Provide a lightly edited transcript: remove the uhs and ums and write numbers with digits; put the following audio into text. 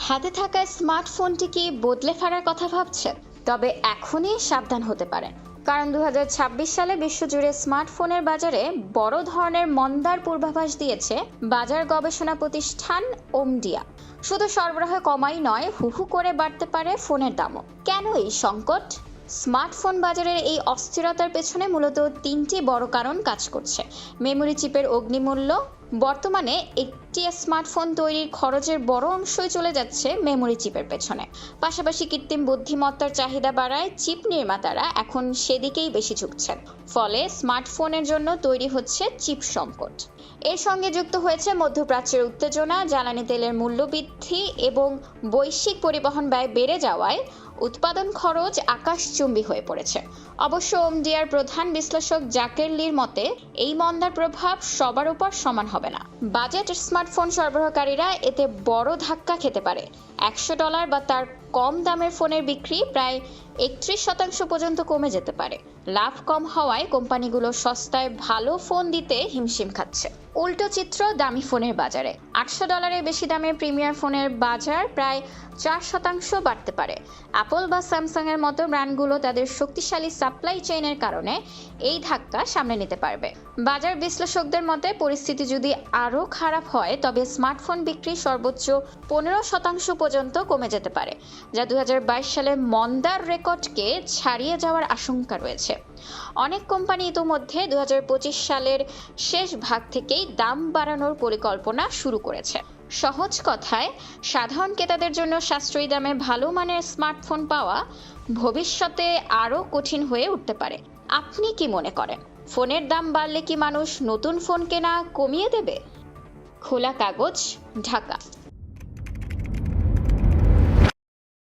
হাতে থাকা স্মার্টফোনটি কি বদলে ফেলার কথা ভাবছেন? তবে এখনই সাবধান হতে পারেন, কারণ 2026 সালে বিশ্বজুড়ে স্মার্টফোনের বাজারে বড় ধরনের মন্দার পূর্বাভাস দিয়েছে বাজার গবেষণা প্রতিষ্ঠান ওমডিয়া। শুধু সরবরাহ কমাই নয়, হু হু করে বাড়তে পারে ফোনের দামও। কেন এই সংকট? স্মার্টফোন বাজারের এই অস্থিরতার পেছনে মূলত তিনটি বড় কারণ কাজ করছে। মেমোরি চিপের অগ্নিমূল্য। বর্তমানে একটি স্মার্টফোন তৈরির খরচের বড় অংশই চলে যাচ্ছে মেমোরি চিপের পেছনে। পাশাপাশি কৃত্রিম বুদ্ধিমত্তার চাহিদা বাড়ায় চিপ নির্মাতারা এখন সেদিকেই বেশি ঝুঁকছেন। ফলে স্মার্টফোনের জন্য তৈরি হচ্ছে চিপ সংকট। এর সঙ্গে যুক্ত হয়েছে মধ্যপ্রাচ্যের উত্তেজনা, জ্বালানি তেলের মূল্য বৃদ্ধি এবং বৈশ্বিক পরিবহন ব্যয় বেড়ে যাওয়ায় উৎপাদন খরচ আকাশচুম্বী হয়ে পড়েছে। অবশ্য ওমডিআর প্রধান বিশ্লেষক জাকের লির মতে, এই মন্দার প্রভাব সবার উপর সমান হবে না। বাজেট স্মার্টফোন সরবরাহকারীরা এতে বড় ধাক্কা খেতে পারে। $100 বা তার কম দামের ফোনের বিক্রি প্রায় 31% পর্যন্ত কমে যেতে পারে। লাভ কম হওয়ায় কোম্পানিগুলো সস্তায় ভালো ফোন দিতে হিমশিম খাচ্ছে। উল্টো চিত্র দামি ফোনের বাজারে। $800 বেশি দামের প্রিমিয়ার ফোনের বাজার প্রায় 4% বাড়তে পারে। অ্যাপল বা স্যামসাং এর মতো ব্র্যান্ডগুলো তাদের শক্তিশালী সাপ্লাই চেইনের কারণে এই ধাক্কা সামলে নিতে পারবে। বাজার বিশ্লেষকদের মতে, পরিস্থিতি যদি আরও খারাপ হয় তবে স্মার্টফোন বিক্রি সর্বোচ্চ 15% পর্যন্ত কমে যেতে পারে, যা 2022 সালে মন্দার রেকর্ডকে ছাড়িয়ে যাওয়ার আশঙ্কা রয়েছে। অনেক কোম্পানি ইতোমধ্যে 2025 সালের শেষ ভাগ থেকেই দাম বাড়ানোর পরিকল্পনা শুরু করেছে। সহজ কথায়, সাধারণ ক্রেতাদের জন্য সাশ্রয়ী দামে ভালো মানের স্মার্টফোন পাওয়া ভবিষ্যতে আরও কঠিন হয়ে উঠতে পারে। আপনি কি মনে করেন, ফোনের দাম বাড়লে কি মানুষ নতুন ফোন কেনা কমিয়ে দেবে? খোলা কাগজ, ঢাকা।